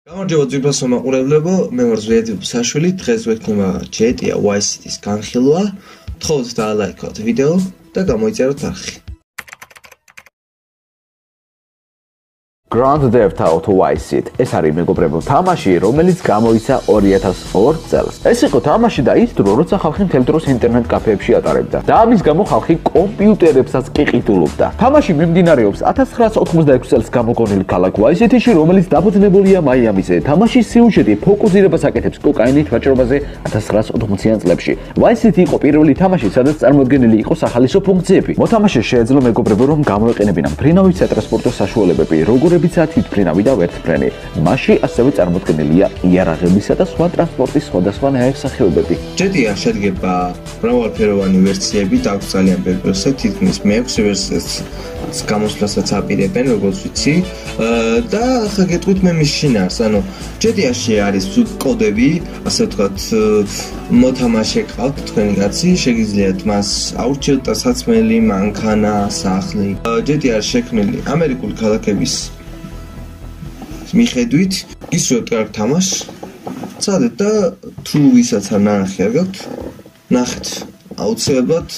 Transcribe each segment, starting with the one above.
გამარჯობა ძვირფასო მაყურებლებო, მე ვარ ზვიად იფსაშვილი, დღეს ვექნება GTA Vice City-ს განხილვა. თხოვთ დაალაიქოთ ვიდეო და გამოიწეროთ არხი. Grand Theft Auto Vice City. ეს არის მეგობრებო თამაში, რომელიც გამოიცა 2002 წელს. ეს იყო თამაში და ის დრო, როცა ხალხი მთელ დროს ინტერნეტ კაფეებში ატარებდა. და ამის გამო ხალხი კომპიუტერებსაც კი ყიდულობდა. თამაში მიმდინარეობს 1986 წელს გამოგონილ ქალაქ Vice City-ში, რომელიც დაფუძნებულია მაიამიზე. თამაშის სიუჟეტი ფოკუსირებას აკეთებს კოკაინის ვაჭრობაზე 1980-იან წლებში. Vice City იყო პირველი თამაში, სადაც წარმოდგენილი იყო სახალისო ფუნქციები. მოთამაშეს შეეძლო მეგობრებო, რომ გამოეყენებინან მფრინავის სატრანსპორტო საშუალებები, როგორებიცაა თვითმფრინავი და ვერტმფრენი. მასში ასევე წარმოდგენილია იარაღებისა და სხვა ტრანსპორტის სხვადასხვანაირი სახეობები. GTA შედგება მრავალფეროვანი ვერსიებით, აქვს ძალიან ბევრი ვერსია, თითქმის მე-6 ვერსიას გამოსვლასაც აპირებენ, როგორც ვიცი. და ახლა გეტყვით მე მის შინაარს, ანუ GTA-ში არის კოდები, ასე ვთქვათ, მოთამაშე ყავთ თქვენი კაცი, შეგიძლიათ მას აურჩიოთ და საცმელი, მანქანა, სახლი. GTA შექმნილი ამერიკული ქალაქების მიხედვით, ისევ კარგ თამაშს წადეთ და თუ ვისაც არ ნახე არ გაქვთ, ნახეთ. აუცილებლად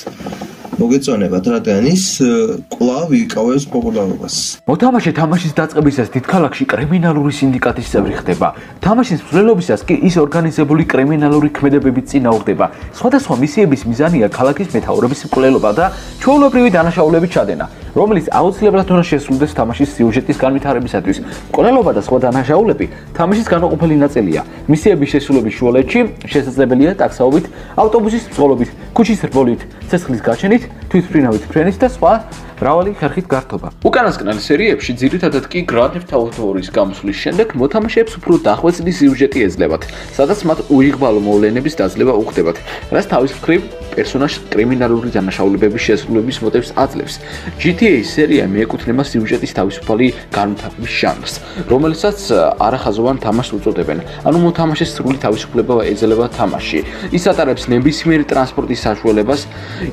მოგეწონებათ, რადგან ის კვლავ იკავებს პოპულარობას. მოთამაშე თამაშის დაწყებისას დიდ ქალაქში კრიმინალური სინდიკატის წევრი ხდება. თამაშის მსვლელობისას კი ის ორგანიზებული კრიმინალური ქმედებებით წინააღმდება. სხვადასხვა მისიების მიზანია ქალაქის მეთაურების მკვლელობა და ჩვეულებრივი დანაშაულების ჩადენა, რომელიც აუცილებლად უნდა შესრულდეს თამაშის სიუჟეტის განვითარებისათვის. მკვლელობა და სხვა დანაშაულები თამაშის განუყოფელი ნაწილია. მისიების შესრულების შუალედში შესაძლებელია ტაქსაობით, ავტობუსის ბრძოლობით, ქუჩის რბოლით, ცეცხლის გაჩენით, თვითმფრინავით ფრენის და სხვა მრავალი ხერხით გართობა. უკანასკნელ სერიებში ძირითადად კი Grand Theft Auto 2-ის გამოსვლის შემდეგ მოთამაშეებს უფრო დახვეწილი სიუჟეტი ეძლებათ, სადაც მათ უიღბალო მოვლენების დაძლევა უხდებათ, რაც თავის მხრივ პერსონაჟს კრიმინალური დანაშაულებების შესრულების მოტივს აძლევს. GTA სერია მიეკუთვნება სიუჟეტის თავისუფალი განვითარების ჟანრს, რომელსაც არახაზოვან თამაშს უწოდებენ. ანუ მოთამაშეს სრული თავისუფლება ეძლევა თამაში. ის ატარებს ნებისმიერ ტრანსპორტის საშუალებას,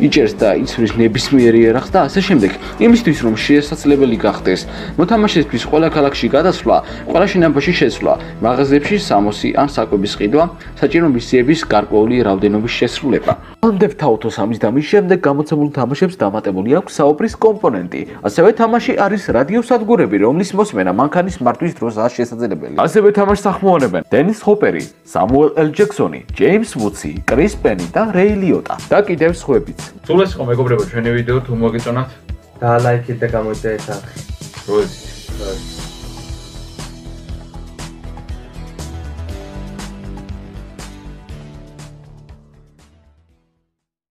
იჭერს და იცვლის ნებისმიერ იარაღს და ასე შემდეგ. იმისთვის რომ შესაძლებელი გახდეს მოთამაშესთვის ყველა ქალაქში გადასვლა, ყველა შენობაში შესვლა, მაღაზიებში სამოსი ან საკვების ყიდვა, საჭირო მისიების გარკვეული რაოდენობის შესრულება. Grand Theft Auto 3-ის დამის შემდეგ გამოცემულ თამაშებს დამატებული აქვს საუბრის კომპონენტი. ასევე თამაში არის რადიოსადგურები, რომლის მოსმენა მანქანის მართვის დროსაც შესაძლებელი. ასევე თამაშს ახმოვანებენ დენის ჰოპერი, სამუელ ელ ჯექსონი, ჯეიმს ვუდსი, კრის პენი და რეი ლიოტა და კიდევ სხვაებიც. სულ ეს იყო მეგობრებო ჩვენი ვიდეო, თუ მოგეწონათ დაალაიქეთ და გამოიწერეთ არხი. როდის